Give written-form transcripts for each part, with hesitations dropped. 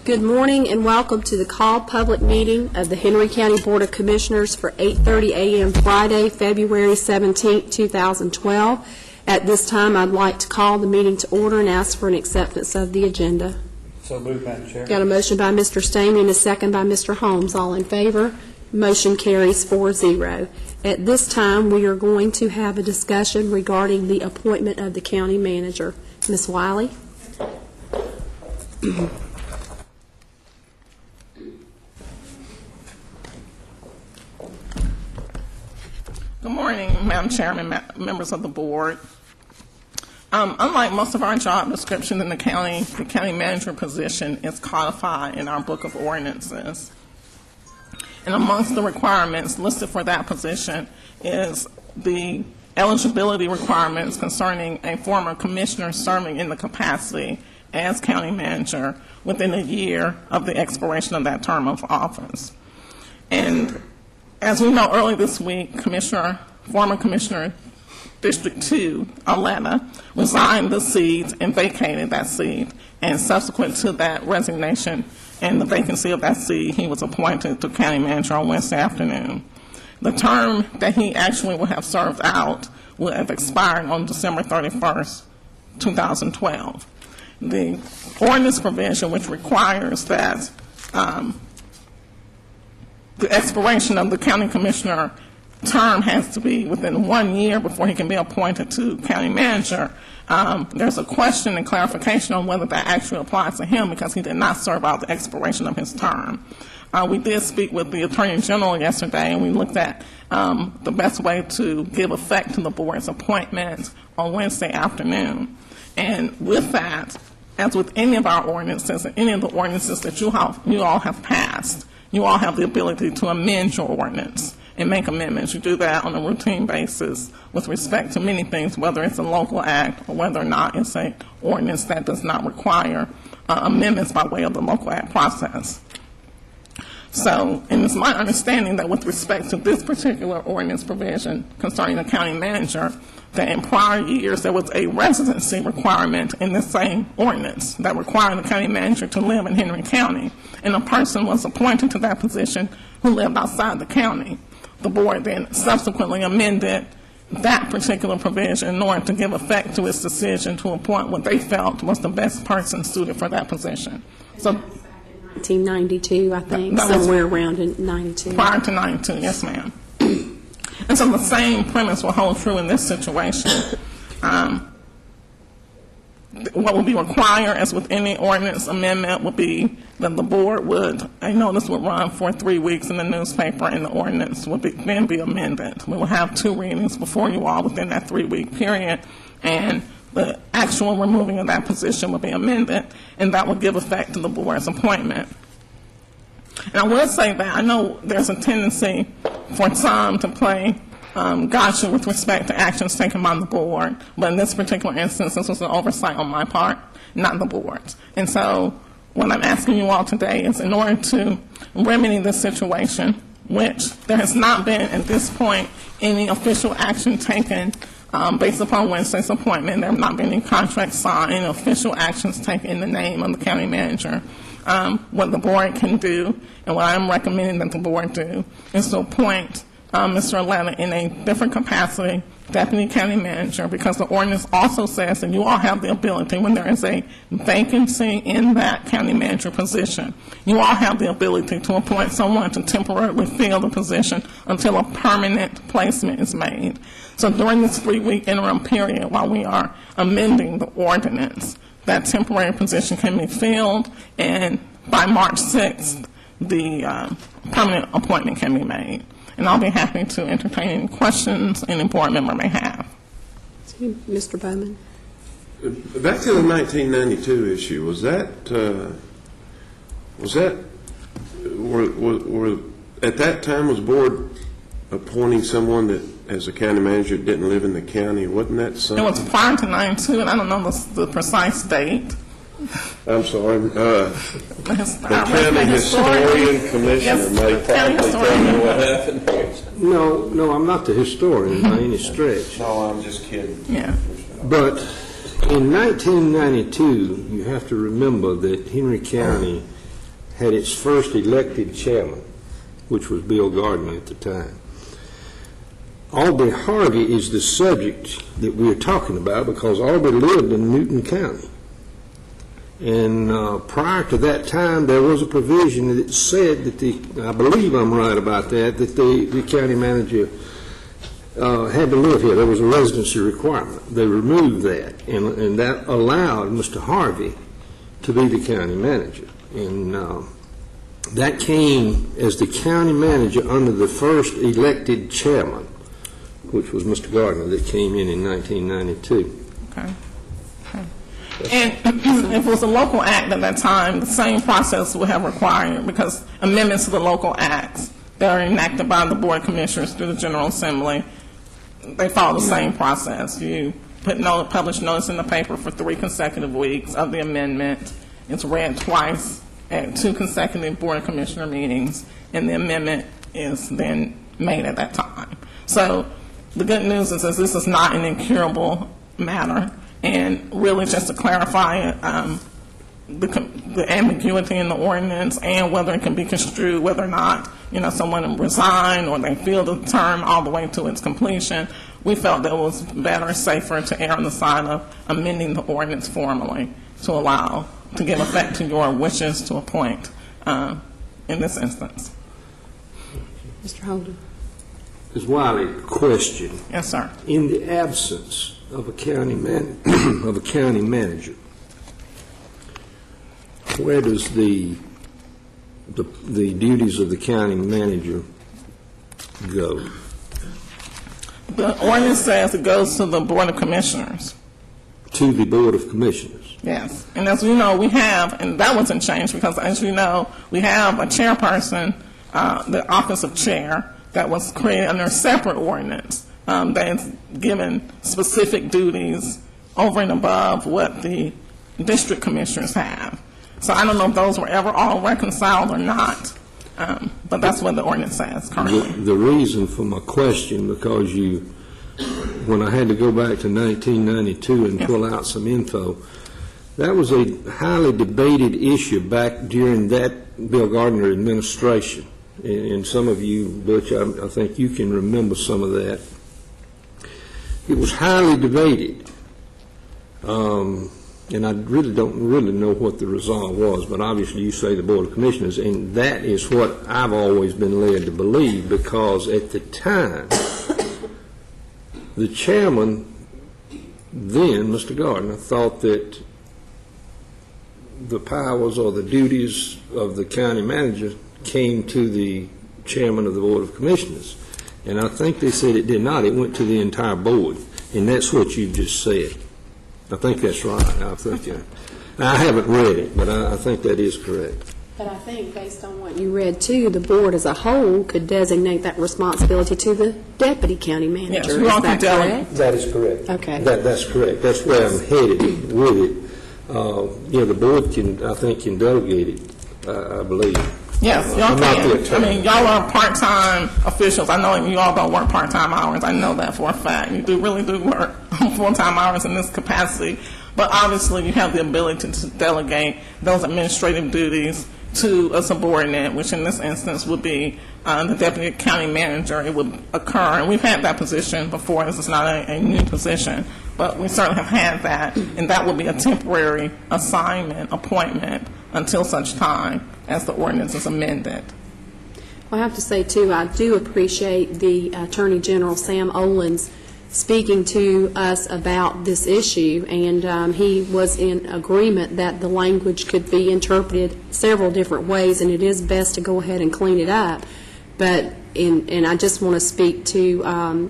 Good morning and welcome to the called public meeting of the Henry County Board of Commissioners for 8:30 a.m. Friday, February 17, 2012. At this time, I'd like to call the meeting to order and ask for an acceptance of the agenda. So moved, Madam Chair. Got a motion by Mr. Stamey and a second by Mr. Holmes. All in favor? Motion carries 4-0. At this time, we are going to have a discussion regarding the appointment of the county manager. Ms. Wiley? Good morning, Madam Chairman, members of the board. Unlike most of our job description in the county manager position is codified in our book of ordinances. And amongst the requirements listed for that position is the eligibility requirements concerning a former commissioner serving in the capacity as county manager within a year of the expiration of that term of office. And as we know, early this week, former Commissioner District 2, Aletta, resigned the seat and vacated that seat. And subsequent to that resignation and the vacancy of that seat, he was appointed to county manager on Wednesday afternoon. The term that he actually would have served out would have expired on December 31st, 2012. The ordinance provision, which requires that the expiration of the county commissioner term has to be within 1 year before he can be appointed to county manager. There's a question and clarification on whether that actually applies to him because he did not serve out the expiration of his term. We did speak with the Attorney General yesterday, and we looked at the best way to give effect to the board's appointment on Wednesday afternoon. And with that, as with any of our ordinances and any of the ordinances that you all have passed, you all have the ability to amend your ordinance and make amendments. You do that on a routine basis with respect to many things, whether it's a local act or whether or not it's an ordinance that does not require amendments by way of the local act process. So, and it's my understanding that with respect to this particular ordinance provision concerning the county manager, that in prior years there was a residency requirement in the same ordinance that required the county manager to live in Henry County, and a person was appointed to that position who lived outside the county. The board then subsequently amended that particular provision in order to give effect to its decision to appoint what they felt was the best person suited for that position. So 1992, I think, somewhere around in 92. Prior to 92, yes, ma'am. And so the same premise will hold true in this situation. What will be required, as with any ordinance amendment, would be that the board would, a notice would run for 3 weeks in the newspaper, and the ordinance would then be amended. We will have 2 readings before you all within that 3-week period, and the actual removing of that position will be amended, and that will give effect to the board's appointment. And I will say that I know there's a tendency for some to play gotcha with respect to actions taken by the board, but in this particular instance, this was an oversight on my part, not the board's. And so what I'm asking you all today is, in order to remedy this situation, which there has not been at this point any official action taken based upon Wednesday's appointment, there have not been any contracts signed, official actions taken in the name of the county manager. What the board can do, and what I'm recommending that the board do, is to appoint Mr. Aletta in a different capacity, deputy county manager, because the ordinance also says that you all have the ability, when there is a vacancy in that county manager position, you all have the ability to appoint someone to temporarily fill the position until a permanent placement is made. So during this 3-week interim period, while we are amending the ordinance, that temporary position can be filled, and by March 6th, the permanent appointment can be made. And I'll be happy to entertain any questions any board member may have. Mr. Bowman? Back to the 1992 issue, was that at that time was the board appointing someone that, as a county manager, didn't live in the county? Wasn't that something? It was prior to 92, and I don't know the precise date. I'm sorry. The county historian commissioner may probably tell you what happened here. No, I'm not the historian by any stretch. No, I'm just kidding. Yeah. But in 1992, you have to remember that Henry County had its first elected chairman, which was Bill Gardner at the time. Aubrey Harvey is the subject that we're talking about because Aubrey lived in Newton County. And prior to that time, there was a provision that said that I believe I'm right about that the county manager had to live here. There was a residency requirement. They removed that, and that allowed Mr. Harvey to be the county manager. And that came as the county manager under the first elected chairman, which was Mr. Gardner, that came in 1992. Okay. And if it was a local act at that time, the same process would have required, because amendments to the local acts that are enacted by the Board of Commissioners through the General Assembly, they follow the same process. You publish notice in the paper for 3 consecutive weeks of the amendment. It's read twice at 2 consecutive Board of Commissioner meetings, and the amendment is then made at that time. So the good news is that this is not an incurable matter. And really, just to clarify the ambiguity in the ordinance and whether it can be construed, whether or not someone resigned or they feel the term all the way to its completion, we felt that it was better, safer to err on the side of amending the ordinance formally to give effect to your wishes to appoint in this instance. Mr. Holden. Ms. Wiley, question. Yes, sir. In the absence of a county manager, where does the duties of the county manager go? The ordinance says it goes to the Board of Commissioners. To the Board of Commissioners. Yes, and as you know, we have, and that wasn't changed because, as you know, we have a chairperson, the office of chair, that was created under a separate ordinance. That's given specific duties over and above what the district commissioners have. So I don't know if those were ever all reconciled or not, but that's what the ordinance says currently. The reason for my question, because when I had to go back to 1992 and pull out some info, that was a highly debated issue back during that Bill Gardner administration. And some of you, Butch, I think you can remember some of that. It was highly debated, and I really don't know what the resolve was, but obviously you say the Board of Commissioners, and that is what I've always been led to believe, because at the time, the chairman then, Mr. Gardner, thought that the powers or the duties of the county manager came to the chairman of the Board of Commissioners. And I think they said it did not. It went to the entire board. And that's what you just said. I think that's right. I haven't read it, but I think that is correct. But I think based on what you read, too, the board as a whole could designate that responsibility to the deputy county manager. Yes, is that correct? That is correct. Okay. That's correct. That's where I'm headed with it. The board can delegate it, I believe. Yes, y'all can. I mean, y'all are part-time officials. I know you all don't work part-time hours. I know that for a fact. You really do work full-time hours in this capacity. But obviously, you have the ability to delegate those administrative duties to a subordinate, which in this instance would be the deputy county manager. It would occur, and we've had that position before. This is not a new position, but we certainly have had that, and that would be a temporary assignment, appointment, until such time as the ordinance is amended. Well, I have to say, too, I do appreciate the Attorney General, Sam Olens, speaking to us about this issue, and he was in agreement that the language could be interpreted several different ways, and it is best to go ahead and clean it up. But and I just want to speak to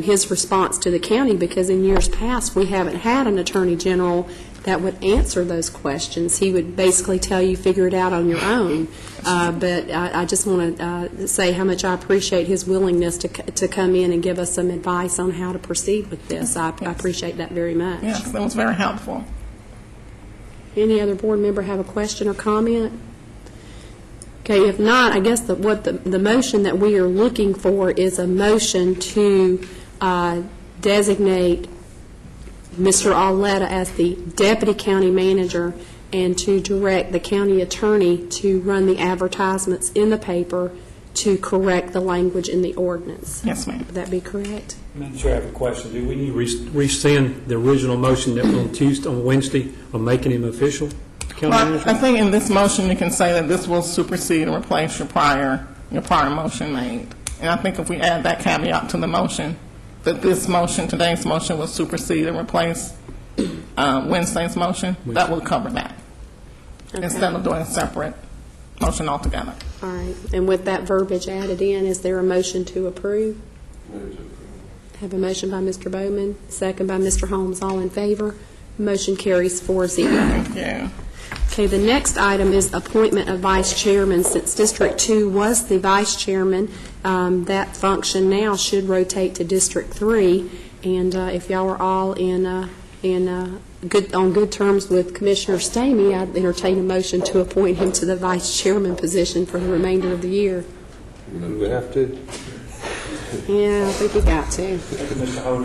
his response to the county, because in years past we haven't had an Attorney General that would answer those questions. He would basically tell you, figure it out on your own. But I just want to say how much I appreciate his willingness to come in and give us some advice on how to proceed with this. I appreciate that very much. Yes, that was very helpful. Any other board member have a question or comment? Okay, if not, I guess the motion that we are looking for is a motion to designate Mr. Auletta as the deputy county manager and to direct the county attorney to run the advertisements in the paper to correct the language in the ordinance. Yes, ma'am. Would that be correct? Madam Chair, I have a question. Do we need to rescind the original motion that was on Tuesday, on Wednesday, on making him official? County Well, manager? I think in this motion, you can say that this will supersede and replace your prior motion made. And I think if we add that caveat to the motion, that this motion, today's motion, will supersede and replace Wednesday's motion, that will cover that. Okay. Instead of doing a separate motion altogether. All right, and with that verbiage added in, is there a motion to approve? Have a motion by Mr. Bowman, second by Mr. Holmes. All in favor? Motion carries 4-0. Thank you. Okay, the next item is appointment of vice chairman. Since District 2 was the vice chairman, that function now should rotate to District 3. And if y'all are all on good terms with Commissioner Stamey, I'd entertain a motion to appoint him to the vice chairman position for the remainder of the year. Do we have to? Yeah, I think you got to.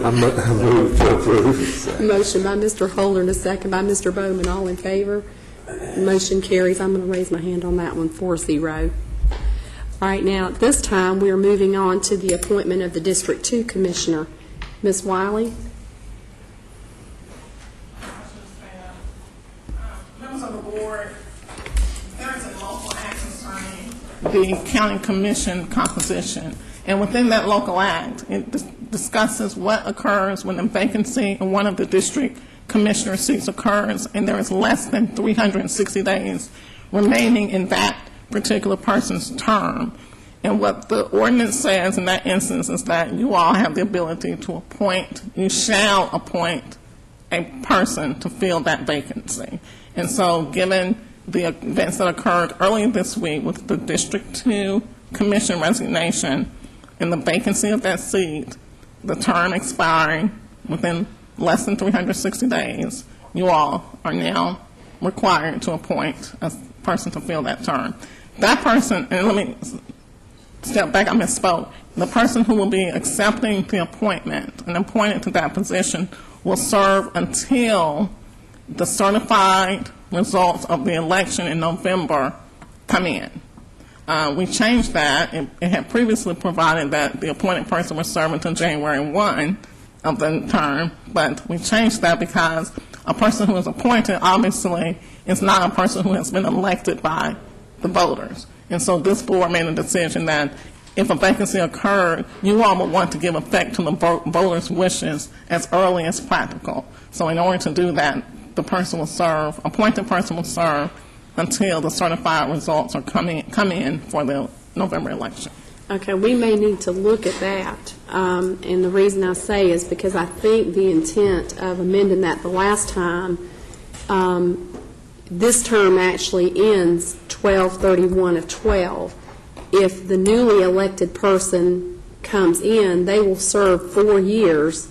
I move to approve. Motion by Mr. Holder and a second by Mr. Bowman. All in favor? Motion carries. I'm going to raise my hand on that one, 4-0. All right, now, at this time, we are moving on to the appointment of the District 2 Commissioner. Ms. Wiley? Members of the board, there is a local act concerning the county commission composition. And within that local act, it discusses what occurs when a vacancy in one of the district commissioner seats occurs and there is less than 360 days remaining in that particular person's term. And what the ordinance says in that instance is that you all have the ability to appoint, you shall appoint a person to fill that vacancy. And so given the events that occurred earlier this week with the District 2 Commission resignation and the vacancy of that seat, the term expiring within less than 360 days, you all are now required to appoint a person to fill that term. That person, and let me step back, I misspoke. The person who will be accepting the appointment and appointed to that position will serve until the certified results of the election in November come in. We changed that. It had previously provided that the appointed person would serve until January 1 of the term, but we changed that because a person who is appointed obviously is not a person who has been elected by the voters. And so this board made a decision that if a vacancy occurred, you all would want to give effect to the voters' wishes as early as practical. So in order to do that, the person will serve, appointed person will serve until the certified results are come in for the November election. Okay, we may need to look at that, and the reason I say is because I think the intent of amending that the last time, this term actually ends 12/31 of 12. If the newly elected person comes in, they will serve 4 years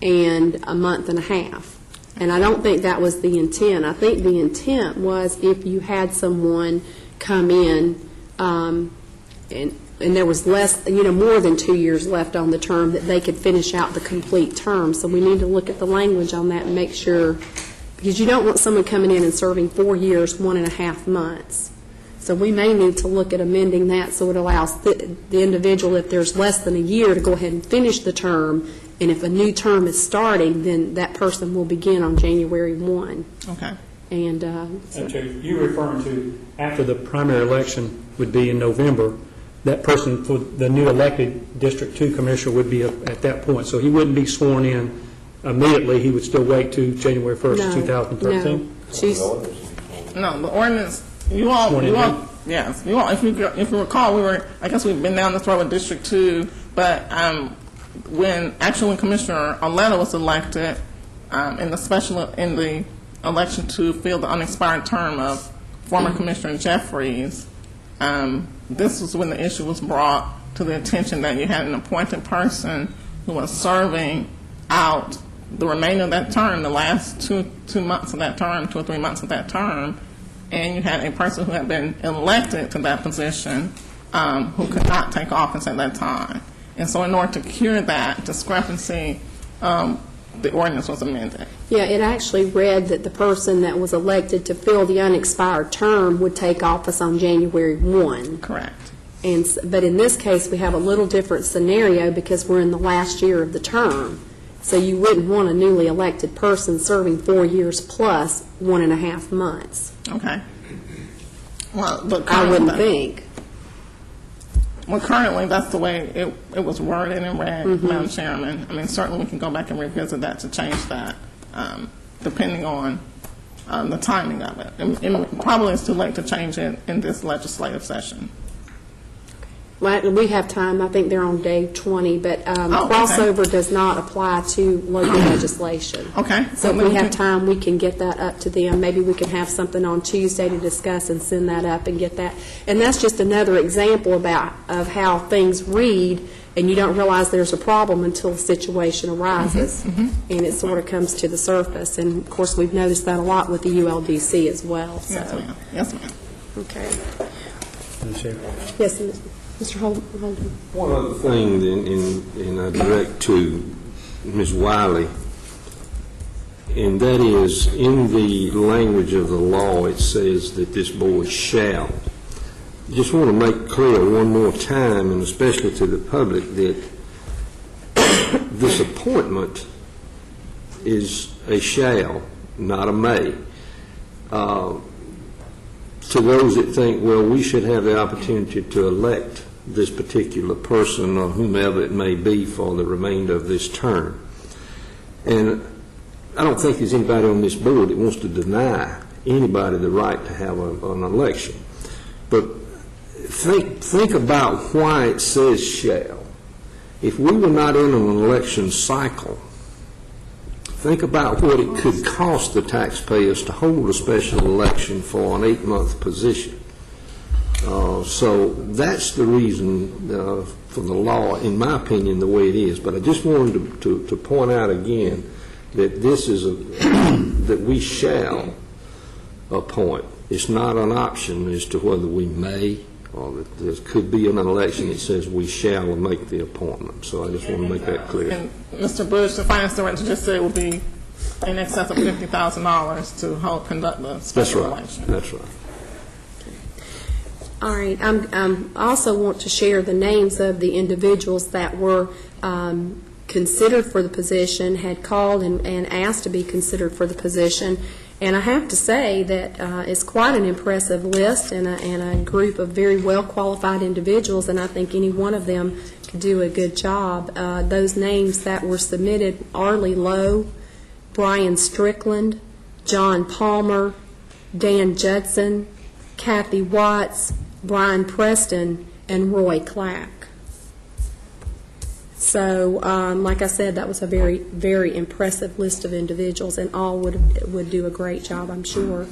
and a month and a half. And I don't think that was the intent. I think the intent was if you had someone come in and there was less, more than 2 years left on the term, that they could finish out the complete term. So we need to look at the language on that and make sure, because you don't want someone coming in and serving 4 years, 1.5 months. So we may need to look at amending that so it allows the individual, if there's less than a year, to go ahead and finish the term, and if a new term is starting, then that person will begin on January 1. Okay. And You're referring to after the primary election would be in November, that person for the new elected District 2 Commissioner would be at that point. So he wouldn't be sworn in immediately. He would still wait to January 1st, 2013? No, the ordinance, you all, yes, you all, if you recall, we've been down this road with District 2, but when Commissioner Arletta was elected in the election to fill the unexpired term of former Commissioner Jeffries, this was when the issue was brought to the attention that you had an appointed person who was serving out the remainder of that term, the last 2 months of that term, 2 or 3 months of that term, and you had a person who had been elected to that position who could not take office at that time. And so in order to cure that discrepancy, the ordinance was amended. Yeah, it actually read that the person that was elected to fill the unexpired term would take office on January 1. Correct. But in this case, we have a little different scenario because we're in the last year of the term. So you wouldn't want a newly elected person serving 4 years plus 1.5 months. Okay. Well, but I wouldn't think. Well, currently, that's the way it was worded and read, Madam Chairman. I mean, certainly we can go back and revisit that to change that, depending on the timing of it. And probably it's too late to change it in this legislative session. Well, we have time. I think they're on day 20, but okay. crossover does not apply to local legislation. Okay. So if we have time, we can get that up to them. Maybe we can have something on Tuesday to discuss and send that up and get that. And that's just another example of how things read, and you don't realize there's a problem until a situation arises, and it sort of comes to the surface. And, of course, we've noticed that a lot with the ULDC as well. So. Yes, ma'am. Yes, ma'am. Okay. Madam Chair. Yes, Mr. Holden. One other thing, and I direct to Ms. Wiley, and that is, in the language of the law, it says that this board shall. I just want to make clear one more time, and especially to the public, that this appointment is a shall, not a may. To those that think, well, we should have the opportunity to elect this particular person or whomever it may be for the remainder of this term. And I don't think there's anybody on this board that wants to deny anybody the right to have an election. But think about why it says shall. If we were not in an election cycle, think about what it could cost the taxpayers to hold a special election for an 8-month position. So that's the reason for the law, in my opinion, the way it is. But I just wanted to point out again that this is that we shall appoint. It's not an option as to whether we may, or that there could be an election that says we shall make the appointment. So I just want to make that clear. And Mr. Bush, the finance director, just said it would be in excess of $50,000 to conduct the special election. That's right. All right. I also want to share the names of the individuals that were considered for the position, had called and asked to be considered for the position. And I have to say that it's quite an impressive list and a group of very well-qualified individuals, and I think any one of them could do a good job. Those names that were submitted: Arlie Lowe, Brian Strickland, John Palmer, Dan Judson, Kathy Watts, Brian Preston, and Roy Clack. So, like I said, that was a very, very impressive list of individuals, and all would do a great job, I'm sure.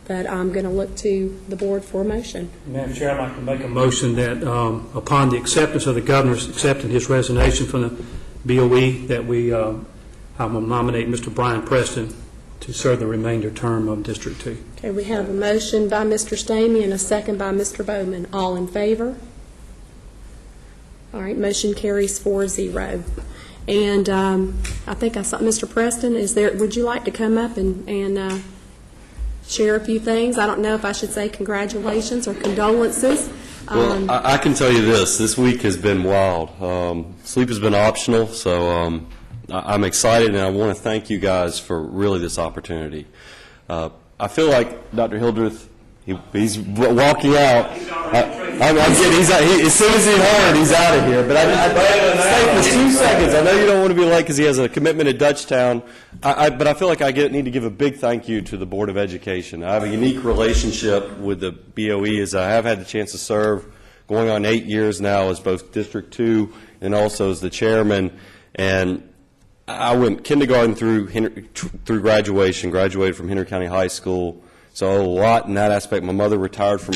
But I'm going to look to the board for a motion. Madam Chair, I'd like to make a motion that upon the acceptance of the governor's accepting his resignation from the BOE, that I will nominate Mr. Brian Preston to serve the remainder term of District 2. Okay, we have a motion by Mr. Stamey and a second by Mr. Bowman. All in favor? All right, motion carries 4-0. And I think I saw Mr. Preston. Would you like to come up and share a few things? I don't know if I should say congratulations or condolences. Well, I can tell you this week has been wild. Sleep has been optional, so I'm excited, and I want to thank you guys for really this opportunity. I feel like Dr. Hildreth, he's walking out. I'm kidding. As soon as he heard, he's out of here. But I stay for 2 seconds. I know you don't want to be late because he has a commitment at Dutchtown. But I feel like I need to give a big thank you to the Board of Education. I have a unique relationship with the BOE, as I have had the chance to serve going on 8 years now as both District 2 and also as the chairman. And I went kindergarten through graduated from Henry County High School. So a lot in that aspect. My mother retired from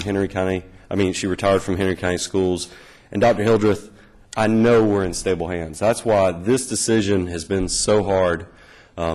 she retired from Henry County Schools. And Dr. Hildreth, I know we're in stable hands. That's why this decision has been so hard.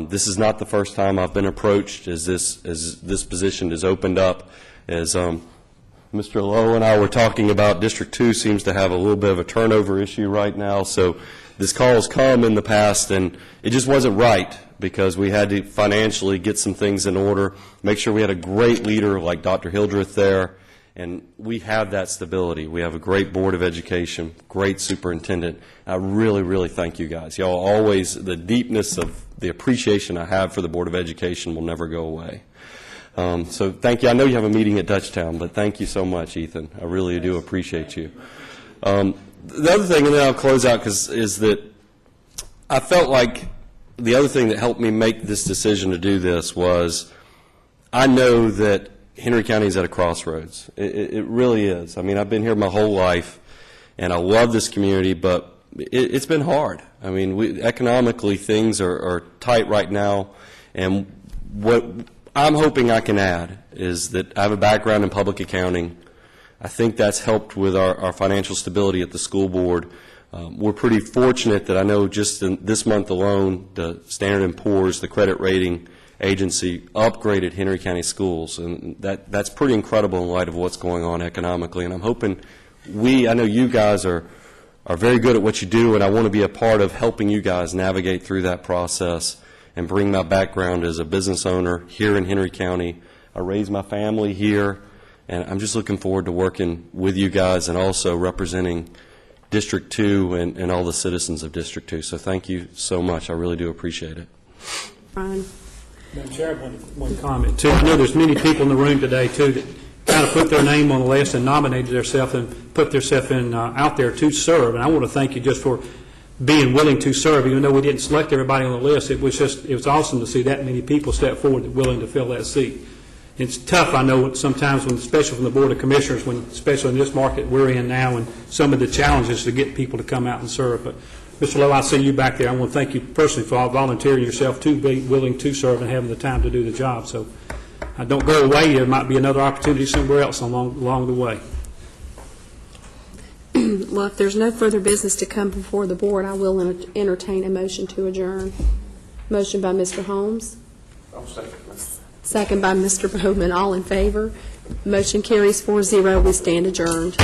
This is not the first time I've been approached as this position is opened up. As Mr. Lowe and I were talking about, District 2 seems to have a little bit of a turnover issue right now. So this call has come in the past, and it just wasn't right because we had to financially get some things in order, make sure we had a great leader like Dr. Hildreth there, and we have that stability. We have a great Board of Education, great superintendent. I really, really thank you guys. Y'all always, the deepness of the appreciation I have for the Board of Education will never go away. So thank you. I know you have a meeting at Dutchtown, but thank you so much, Ethan. I really do appreciate you. The other thing, and then I'll close out, is that I felt like the other thing that helped me make this decision to do this was I know that Henry County is at a crossroads. It really is. I mean, I've been here my whole life, and I love this community, but it's been hard. I mean, economically, things are tight right now, and what I'm hoping I can add is that I have a background in public accounting. I think that's helped with our financial stability at the school board. We're pretty fortunate that I know just in this month alone, the Standard & Poor's, the credit rating agency, upgraded Henry County schools, and that's pretty incredible in light of what's going on economically. And I'm hoping I know you guys are very good at what you do, and I want to be a part of helping you guys navigate through that process and bring my background as a business owner here in Henry County. I raised my family here, and I'm just looking forward to working with you guys and also representing District 2 and all the citizens of District 2. So thank you so much. I really do appreciate it. Brian? Madam Chair, one comment, too. I know there's many people in the room today, too, that kind of put their name on the list and nominated themselves and put themselves out there to serve. And I want to thank you just for being willing to serve. Even though we didn't select everybody on the list, it was awesome to see that many people step forward that willing to fill that seat. It's tough, I know, sometimes, especially from the Board of Commissioners, especially in this market we're in now, and some of the challenges to get people to come out and serve. But, Mr. Lowe, I see you back there. I want to thank you personally for volunteering yourself to be willing to serve and having the time to do the job. So don't go away. There might be another opportunity somewhere else along the way. Well, if there's no further business to come before the board, I will entertain a motion to adjourn. Motion by Mr. Holmes. I'll second. Second by Mr. Bowman. All in favor? Motion carries 4-0. We stand adjourned.